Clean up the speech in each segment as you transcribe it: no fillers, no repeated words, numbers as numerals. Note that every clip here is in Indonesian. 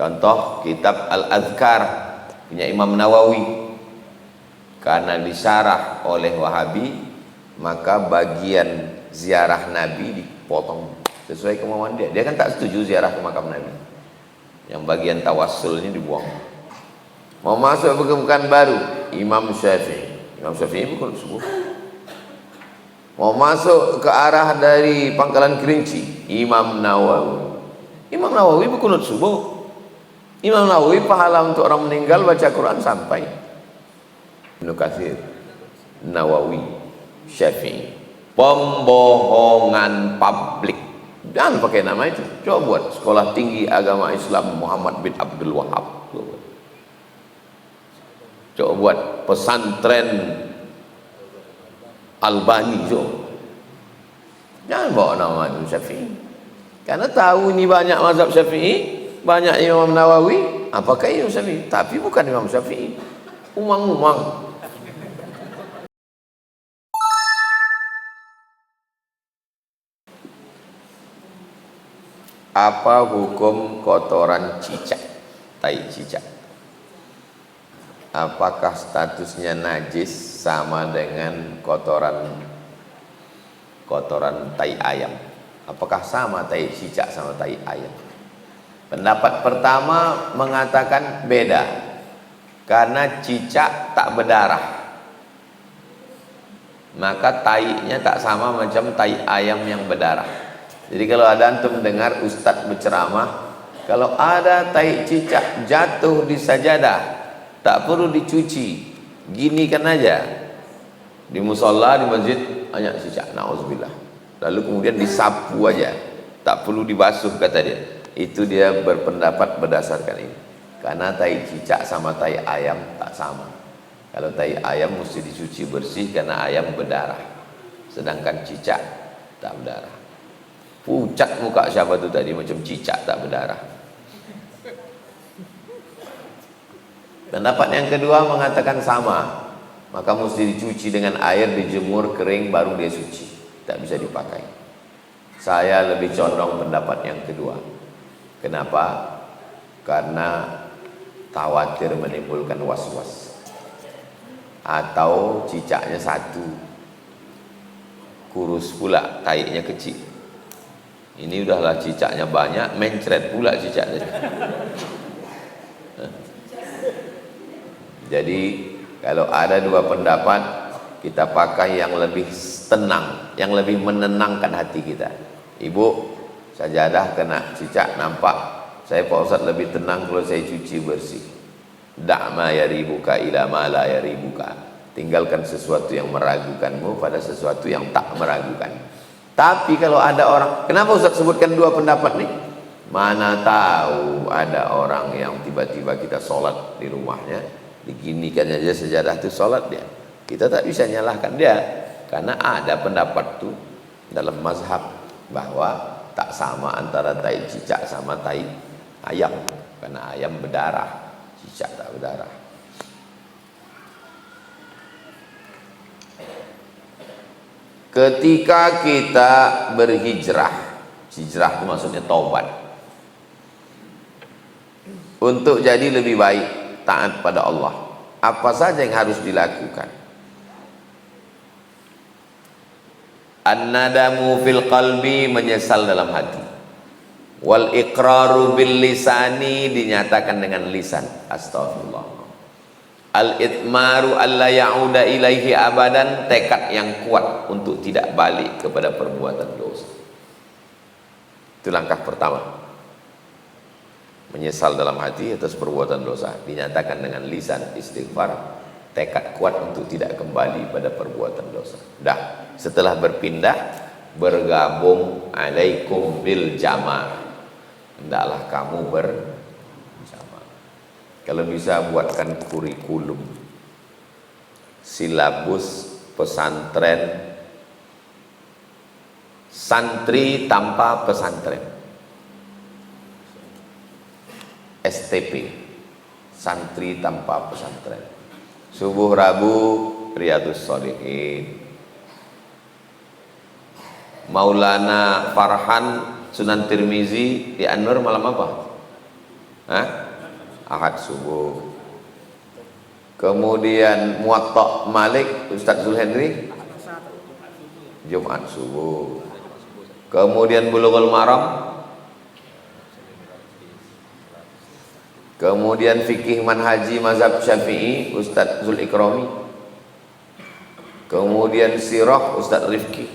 Contoh kitab Al-Adhkar punya Imam Nawawi, karena disyarah oleh Wahabi, maka bagian ziarah Nabi dipotong sesuai kemauan dia. Dia kan tak setuju ziarah ke makam Nabi, yang bagian tawassulnya dibuang. Mau masuk ke Pekanbaru, Imam Syafi'i bukan subuh. Mau masuk ke arah dari Pangkalan Kerinci, Imam Nawawi berkunut subuh. Imam Nawawi pahala untuk orang meninggal baca Quran sampai. Ibnu Katsir, Nawawi, Syafi'i. Pembohongan publik. Jangan pakai nama itu. Coba buat Sekolah Tinggi Agama Islam Muhammad bin Abdul Wahab. Coba buat pesantren Albani. Jangan bawa nama Imam Syafi'i, karena tahu ini banyak mazhab Syafi'i, banyak Imam Nawawi. Apakah Imam Syafi'i? Tapi bukan Imam Syafi'i. Umang-umang. Apa hukum kotoran cicak, tai cicak? Apakah statusnya najis sama dengan kotoran tai ayam? Apakah sama tai cicak sama tai ayam? Pendapat pertama mengatakan beda, karena cicak tak berdarah, maka tainya tak sama macam tai ayam yang berdarah. Jadi kalau ada antum dengar ustadz berceramah, kalau ada tai cicak jatuh di sajadah, tak perlu dicuci, gini kan aja di musola, di masjid, banyak cicak, na'udzubillah, lalu kemudian disapu aja, tak perlu dibasuh, kata dia. Itu dia berpendapat berdasarkan ini, karena tai cicak sama tai ayam tak sama. Kalau tai ayam mesti dicuci bersih karena ayam berdarah, sedangkan cicak tak berdarah. Pucat muka siapa tu tadi, macam cicak tak berdarah. Pendapat yang kedua mengatakan sama, maka mesti dicuci dengan air, dijemur kering baru dia suci, tak bisa dipakai. Saya lebih condong pendapat yang kedua. Kenapa? Karena khawatir menimbulkan was-was, atau cicaknya satu, kurus pula, taiknya kecil. Ini udahlah cicaknya banyak, mencret pula cicaknya. Jadi kalau ada dua pendapat, kita pakai yang lebih tenang, yang lebih menenangkan hati kita. Ibu, sajadah kena cicak nampak, saya Pak Ustaz lebih tenang kalau saya cuci bersih. Da'ma yaribuka ila ma la yaribuka. Tinggalkan sesuatu yang meragukanmu pada sesuatu yang tak meragukan. Tapi kalau ada orang, kenapa Ustaz sebutkan dua pendapat nih? Mana tahu ada orang yang tiba-tiba kita sholat di rumahnya, diginikan aja sejadah itu sholat dia. Kita tak bisa nyalahkan dia, karena ada pendapat tuh dalam mazhab bahwa tak sama antara tai cicak sama tai ayam, karena ayam berdarah, cicak tak berdarah. Ketika kita berhijrah, hijrah itu maksudnya taubat, untuk jadi lebih baik, taat pada Allah, apa saja yang harus dilakukan? An-nadamu fil qalbi, menyesal dalam hati. Wal iqraru bil lisani, dinyatakan dengan lisan, astagfirullah. Al-itmaru alla ya'uda ilaihi abadan, tekad yang kuat untuk tidak balik kepada perbuatan dosa. Itu langkah pertama. Menyesal dalam hati atas perbuatan dosa, dinyatakan dengan lisan, istighfar, tekad kuat untuk tidak kembali pada perbuatan dosa. Dah, setelah berpindah, bergabung alaikum bil jamaah, hendaklah kamu berjamaah. Kalau bisa buatkan kurikulum, silabus pesantren, santri tanpa pesantren, STP, santri tanpa pesantren. Subuh Rabu Riyadhus Shalihin, Maulana Farhan Sunan Tirmizi di An-Nur malam apa? Hah? Ahad subuh. Kemudian Muwatta Malik Ustaz Zulhendri Jumat subuh. Kemudian Bulughul Maram. Kemudian fikih manhaji mazhab Syafi'i Ustaz Zul Ikrami. Kemudian sirah Ustaz Rifki.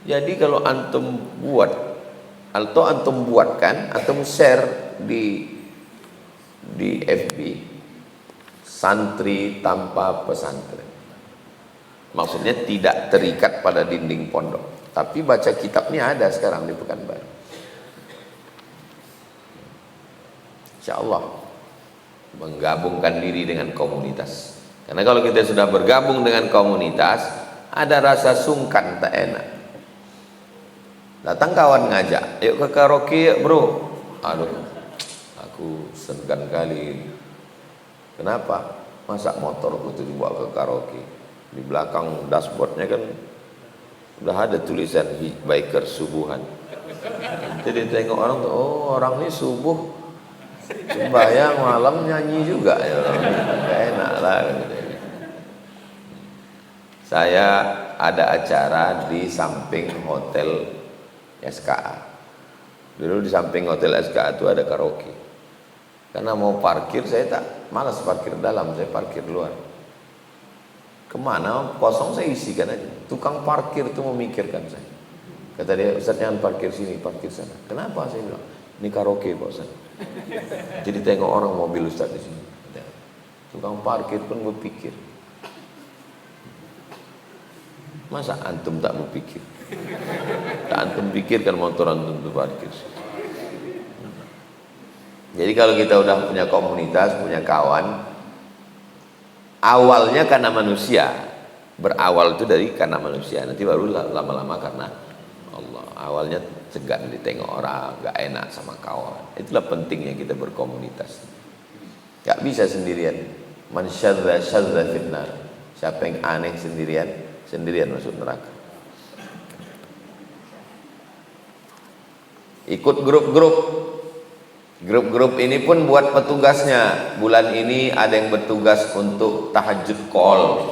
Jadi kalau antum buat atau antum buatkan, antum share di FB santri tanpa pesantren. Maksudnya tidak terikat pada dinding pondok, tapi baca kitabnya ada sekarang di Pekanbaru. Insyaallah menggabungkan diri dengan komunitas. Karena kalau kita sudah bergabung dengan komunitas, ada rasa sungkan tak enak. Datang kawan ngajak, yuk ke karaoke yuk bro. Aduh, aku segan kali. Kenapa? Masa motor itu dibawa ke karaoke? Di belakang dashboardnya kan udah ada tulisan biker subuhan. Jadi tengok orang tuh, oh orang ini subuh sembahyang malam nyanyi juga ya. Gak enak lah. Saya ada acara di samping hotel SKA. Dulu di samping hotel SKA itu ada karaoke. Karena mau parkir saya malas parkir dalam, saya parkir luar. Kemana kosong saya isikan aja. Tukang parkir itu memikirkan saya. Kata dia, Ustaz jangan parkir sini, parkir sana. Kenapa? Saya bilang, ini karaoke Pak Ustaz. Jadi tengok orang mobil Ustaz di sini. Tukang parkir pun berpikir. Masa antum tak berpikir? Tak antum pikirkan motor antum itu parkir. Jadi kalau kita udah punya komunitas, punya kawan, awalnya karena manusia, berawal itu dari karena manusia, nanti baru lama-lama karena Allah. Awalnya segan ditengok orang, gak enak sama kawan. Itulah pentingnya kita berkomunitas. Gak bisa sendirian. Man syadza syadza finnar. Siapa yang aneh sendirian masuk neraka. Ikut grup ini pun buat petugasnya. Bulan ini ada yang bertugas untuk tahajud call.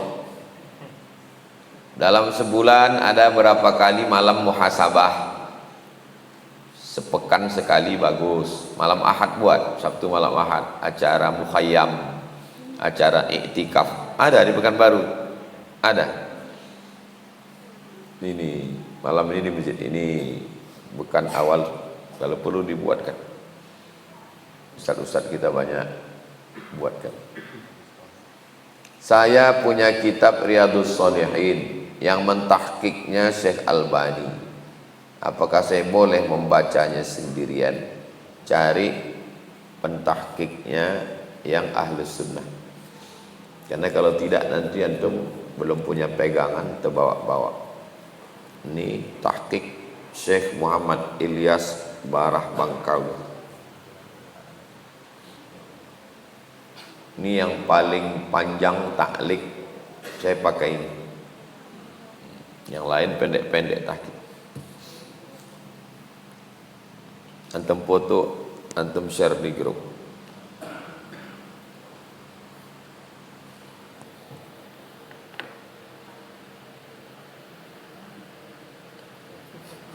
Dalam sebulan ada berapa kali malam muhasabah. Sepekan sekali bagus. Malam Ahad buat, Sabtu malam Ahad, acara mukhayyam, acara iktikaf. Ada di Pekanbaru. Ada. Ini malam ini di masjid ini, bukan awal, kalau perlu dibuatkan. Ustaz-ustaz kita banyak buatkan. Saya punya kitab Riyadhus Shalihin yang mentahqiqnya Syekh Albani. Apakah saya boleh membacanya sendirian? Cari pentahqiqnya yang Ahlus Sunnah. Karena kalau tidak nanti antum belum punya pegangan terbawa-bawa. Ini tahqiq Syekh Muhammad Ilyas Barah Bangkawi. Ini yang paling panjang taklik saya pakai ini. Yang lain pendek-pendek tahqiq. Antum foto, antum share di grup.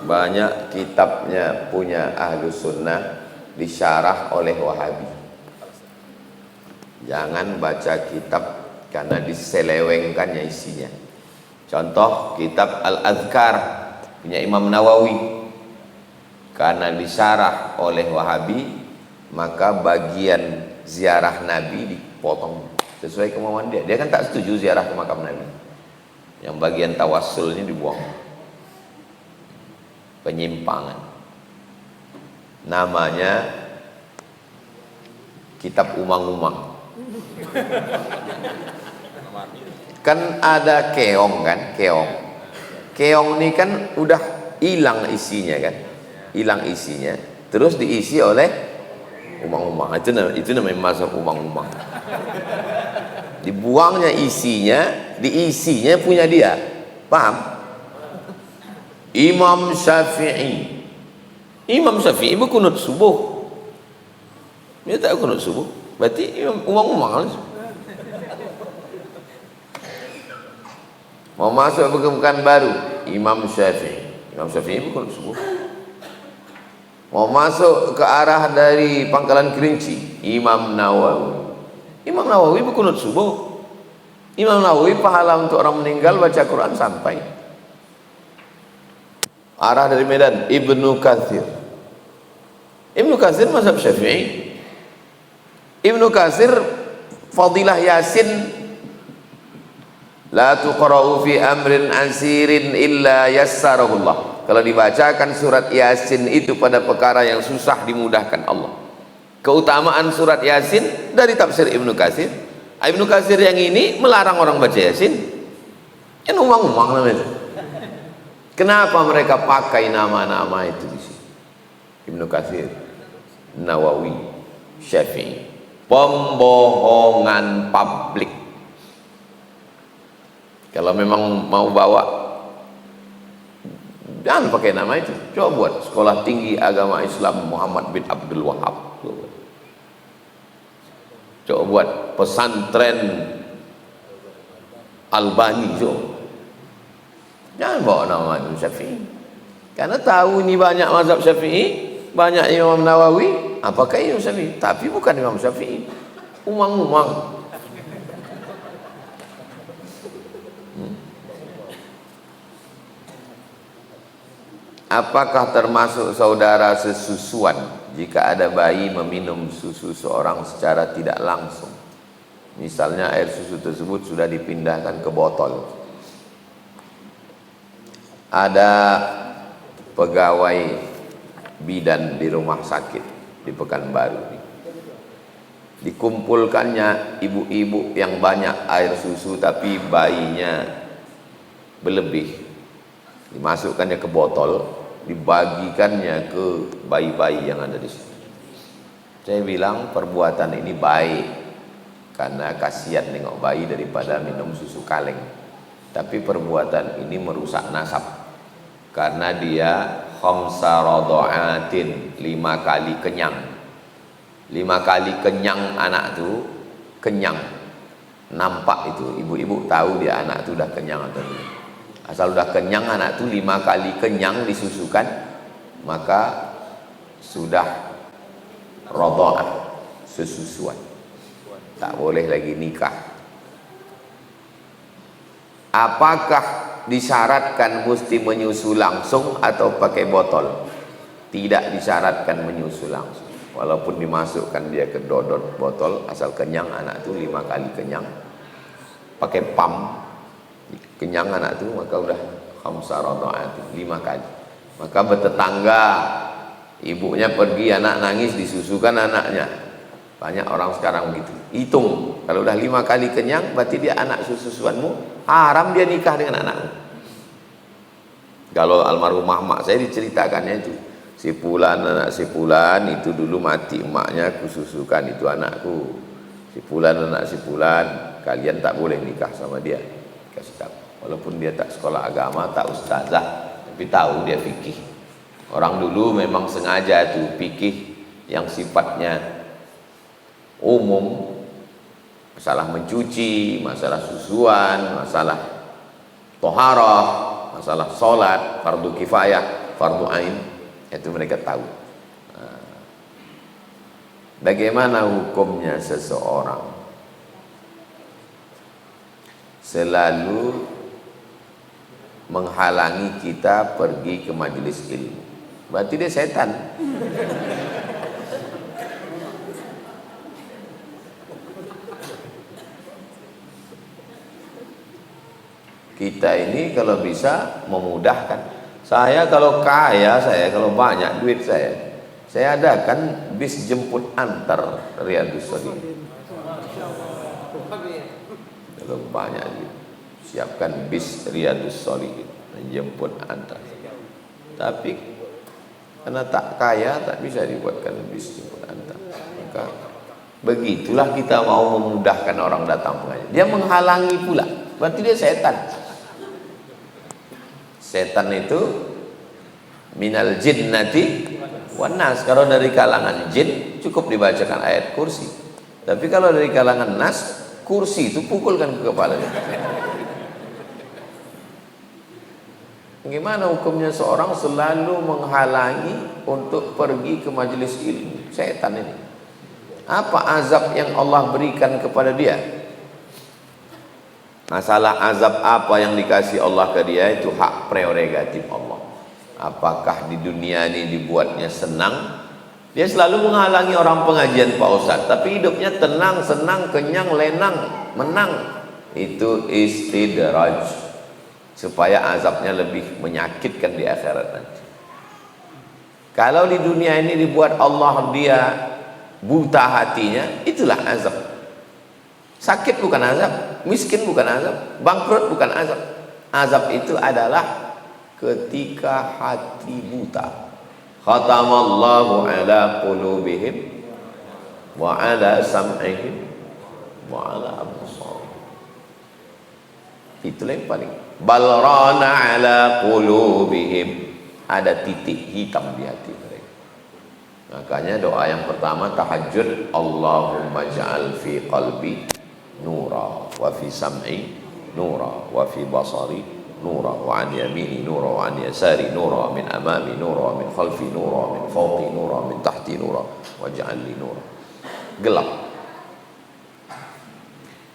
Banyak kitabnya punya Ahlus Sunnah disyarah oleh Wahabi. Jangan baca kitab karena diselewengkannya isinya. Contoh kitab Al-Adhkar punya Imam Nawawi, karena disyarah oleh Wahabi, maka bagian ziarah Nabi dipotong sesuai kemauan dia. Dia kan tak setuju ziarah ke makam Nabi. Yang bagian tawassulnya dibuang. Penyimpangan. Namanya kitab umang-umang. Kan ada keong kan, keong ini kan udah hilang isinya kan, hilang isinya, terus diisi oleh umang-umang. Itu namanya mazhab umang-umang. Dibuangnya isinya, diisinya punya dia. Paham? Imam Syafi'i berkunut subuh Dia tak kunut subuh. Berarti umang-umang lah. Mau masuk ke pekan baru, Imam Syafi'i pun kunut subuh. Mau masuk ke arah dari Pangkalan Kerinci, Imam Nawawi pun kunut subuh. Imam Nawawi pahala untuk orang meninggal baca Quran sampai. Arah dari Medan, Ibnu Katsir mazhab Syafi'i. Ibnu Katsir fadilah Yasin, la tuqra'u fi amrin asirin illa yassarahullah. Kalau dibacakan surat Yasin itu pada perkara yang susah dimudahkan Allah. Keutamaan surat Yasin dari tafsir Ibnu Katsir. Ibnu Katsir yang ini melarang orang baca Yasin. Yang umang-umang namanya. Kenapa mereka pakai nama-nama itu di sini? Ibnu Katsir, Nawawi, Syafi'i. Pembohongan publik. Kalau memang mau bawa, jangan pakai nama itu. Coba buat Sekolah Tinggi Agama Islam Muhammad bin Abdul Wahab. Coba buat Pesantren Albani. Jangan bawa nama Imam Syafi'i. Karena tahu ini banyak mazhab Syafi'i, banyak Imam Nawawi, apakah Imam Syafi'i? Tapi bukan Imam Syafi'i. Umang-umang. Apakah termasuk saudara sesusuan jika ada bayi meminum susu seorang secara tidak langsung? Misalnya air susu tersebut sudah dipindahkan ke botol. Ada pegawai bidan di rumah sakit di Pekanbaru. Dikumpulkannya ibu-ibu yang banyak air susu tapi bayinya berlebih. Dimasukkannya ke botol, dibagikannya ke bayi-bayi yang ada di situ. Saya bilang perbuatan ini baik karena kasihan nengok bayi daripada minum susu kaleng. Tapi perbuatan ini merusak nasab karena dia khamsa radha'atin, 5 kali kenyang. 5 kali kenyang anak itu, kenyang. Nampak itu, ibu-ibu tahu dia anak itu udah kenyang atau tidak. Asal udah kenyang anak itu 5 kali kenyang disusukan, maka sudah radha'ah, sesusuan. Tak boleh lagi nikah. Apakah disyaratkan mesti menyusu langsung atau pakai botol? Tidak disyaratkan menyusu langsung. Walaupun dimasukkan dia ke dodot botol, asal kenyang anak itu 5 kali kenyang, pakai pam kenyang anak itu, maka udah khamsa radha'at, 5 kali. Maka bertetangga, ibunya pergi, anak nangis, disusukan anaknya. Banyak orang sekarang begitu. Hitung, kalau udah 5 kali kenyang, berarti dia anak susuanmu, haram dia nikah dengan anakmu. Kalau almarhumah mak saya diceritakannya itu, si Fulan, anak si Fulan itu dulu mati emaknya, kususukan itu anakku. Si Fulan, anak si Fulan, kalian tak boleh nikah sama dia. Kasih tahu. Walaupun dia tak sekolah agama, tak ustazah, tapi tahu dia fikih. Orang dulu memang sengaja tuh fikih yang sifatnya umum, masalah mencuci, masalah susuan, masalah toharah, masalah sholat, fardu kifayah, fardu ain, itu mereka tahu. Bagaimana hukumnya seseorang selalu menghalangi kita pergi ke majelis ilmu? Berarti dia setan. Kita ini kalau bisa memudahkan. Saya kalau kaya, saya kalau banyak duit, saya adakan bis jemput antar Riyadhus Shalihin. Kalau banyak duit, siapkan bis Riyadhus Shalihin, jemput antar. Tapi karena tak kaya, tak bisa dibuatkan bis jemput antar. Maka begitulah kita mau memudahkan orang datang mengaji. Dia menghalangi pula, berarti dia setan. Setan itu minal jinnati wan nas, kalau dari kalangan jin cukup dibacakan ayat kursi. Tapi kalau dari kalangan nas, kursi itu pukulkan ke kepalanya. Gimana hukumnya seorang selalu menghalangi untuk pergi ke majelis ilmu? Setan ini. Apa azab yang Allah berikan kepada dia? Masalah azab apa yang dikasih Allah ke dia itu hak prerogatif Allah. Apakah di dunia ini dibuatnya senang? Dia selalu menghalangi orang pengajian Pak Ustadz, tapi hidupnya tenang, senang, kenyang, lenang, menang. Itu istidraj, supaya azabnya lebih menyakitkan di akhirat nanti. Kalau di dunia ini dibuat Allah dia buta hatinya, itulah azab. Sakit bukan azab, miskin bukan azab, bangkrut bukan azab. Azab itu adalah ketika hati buta. Khatamallahu ala qulubihim wa ala sam'ihim wa ala absarihim. Itulah yang paling. Balrana ala qulubihim, ada titik hitam di hati mereka. Makanya doa yang pertama tahajud, Allahumma ja'al fi qalbi nura wa fi sam'i nura wa fi basari nura wa an yamini nura wa an yasari nura min amami nura min khalfi nura min fawqi nura min tahti nura waj'al li nura. Gelap,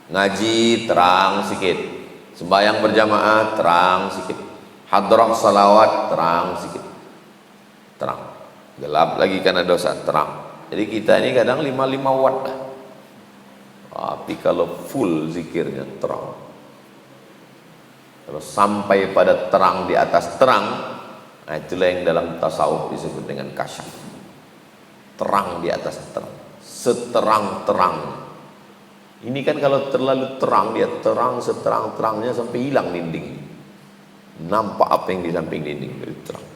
ngaji terang sikit, sembahyang berjamaah terang sikit, hadrah salawat terang sikit, terang. Gelap lagi karena dosa, terang. Jadi kita ini kadang 5 watt lah. Tapi kalau full zikirnya terang, kalau sampai pada terang di atas terang, nah itulah yang dalam tasawuf disebut dengan kasyaf. Terang di atas terang, seterang-terang. Ini kan kalau terlalu terang, dia terang seterang-terangnya sampai hilang dinding. Nampak apa yang di samping dinding, dari terang.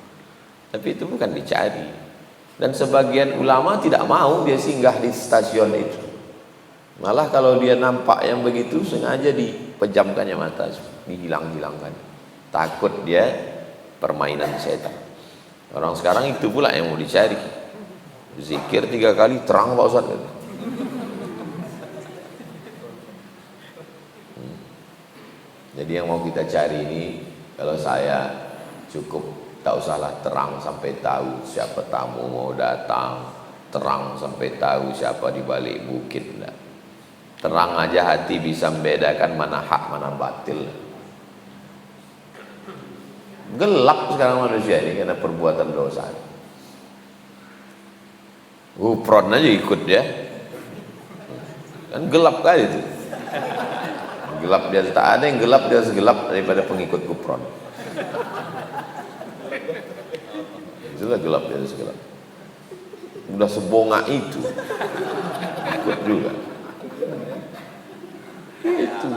Tapi itu bukan dicari. Dan sebagian ulama tidak mau dia singgah di stasiun itu. Malah kalau dia nampak yang begitu, sengaja dipejamkannya mata, dihilang-hilangkan. Takut dia permainan setan. Orang sekarang itu pula yang mau dicari. Zikir 3 kali terang Pak Ustaz. Jadi yang mau kita cari ini, kalau saya cukup tak usahlah terang sampai tahu siapa tamu mau datang, terang sampai tahu siapa di balik bukit. Enggak. Terang aja hati bisa membedakan mana hak mana batil. Gelap sekarang manusia ini karena perbuatan dosa. Gupron aja ikut dia, kan gelap kali itu. Gelap dia, tak ada yang gelap dia segelap daripada pengikut gupron. Itulah gelap dia segelap. Udah sebonga itu ikut juga. Itu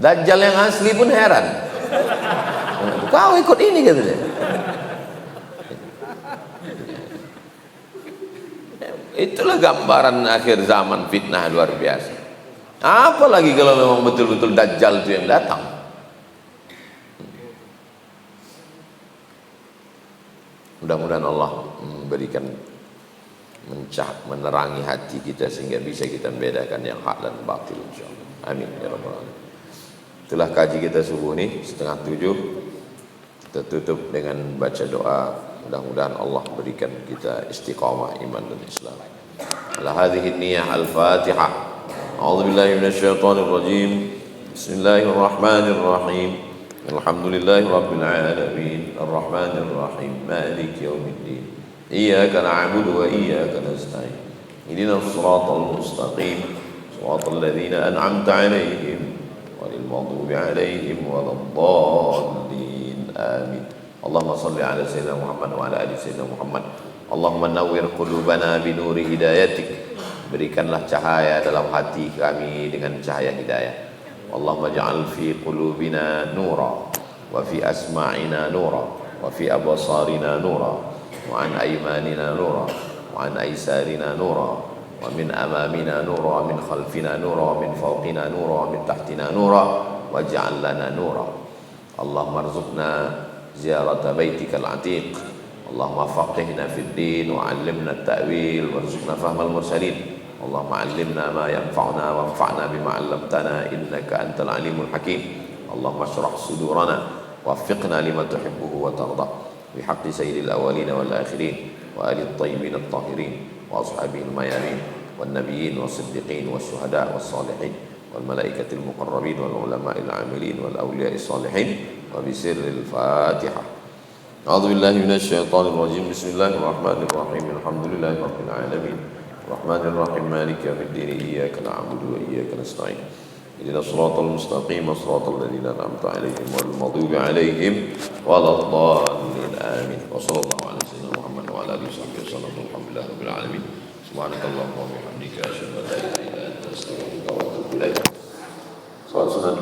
Dajjal yang asli pun heran. Kau ikut ini katanya. Itulah gambaran akhir zaman, fitnah luar biasa. Apalagi kalau memang betul-betul Dajjal itu yang datang. Mudah-mudahan Allah memberikan menerangi hati kita sehingga bisa kita membedakan yang hak dan batil, insyaallah. Amin ya rabbal alamin. Itulah kaji kita subuh ini 6:30. Kita tutup dengan baca doa, mudah-mudahan Allah berikan kita istiqamah iman dan Islam. Ala hadhihi niyyah al-Fatihah. A'udzu billahi minasyaitonir rajim. Bismillahirrahmanirrahim. Alhamdulillahi rabbil alamin. Arrahmanir rahim. Maliki yaumiddin. Iyyaka na'budu wa iyyaka nasta'in. Ihdinas siratal mustaqim. Siratal ladzina an'amta 'alaihim ghairil maghdubi 'alaihim waladdallin. Amin. Allahumma shalli 'ala sayyidina Muhammad wa 'ala ali sayyidina Muhammad. Allahumma nawwir qulubana bi nuri hidayatik. Berikanlah cahaya dalam hati kami dengan cahaya hidayah. Allahumma ja'al fi qulubina nura wa fi asma'ina nura wa fi absarina nura wa an aymanina nura wa an aysarina nura wa min amamina nura wa min khalfina nura wa min fawqina nura wa min tahtina nura waj'al lana nura. Allahumma arzuqna ziyarata baitikal atiq. Allahumma faqihna fid din wa 'allimna at-ta'wil warzuqna fahmal mursalin. Allahumma 'allimna ma yanfa'una wanfa'na bima 'allamtana innaka antal alimul hakim. Allahumma shrah sudurana waffiqna lima tuhibbuhu wa tarda bihaqqi sayyidil awwalin wal akhirin wa ali at-tayyibin at-tahirin wa ashabil mayamin wan nabiyyin was-siddiqin wasyuhada was-salihin wal malaikatil muqarrabin wal ulama'il 'amilin wal awliya'is salihin wa bisirril Fatihah. A'udzu billahi minasy syaithanir rajim. Bismillahirrahmanirrahim. Alhamdulillahi rabbil alamin. Rahmanir rahim. Maliki yaumiddin. Iyyaka na'budu wa iyyaka nasta'in. Ihdinas siratal mustaqim. Siratal ladzina an'amta 'alaihim ghairil maghdubi 'alaihim waladdallin. Amin. Wa sallallahu ala sayyidina Muhammad wa ala alihi wasallam. Alhamdulillahi rabbil alamin. Subhanakallahumma wa bihamdika asyhadu an la ilaha illa anta astaghfiruka wa atubu ilaik. Salat sunat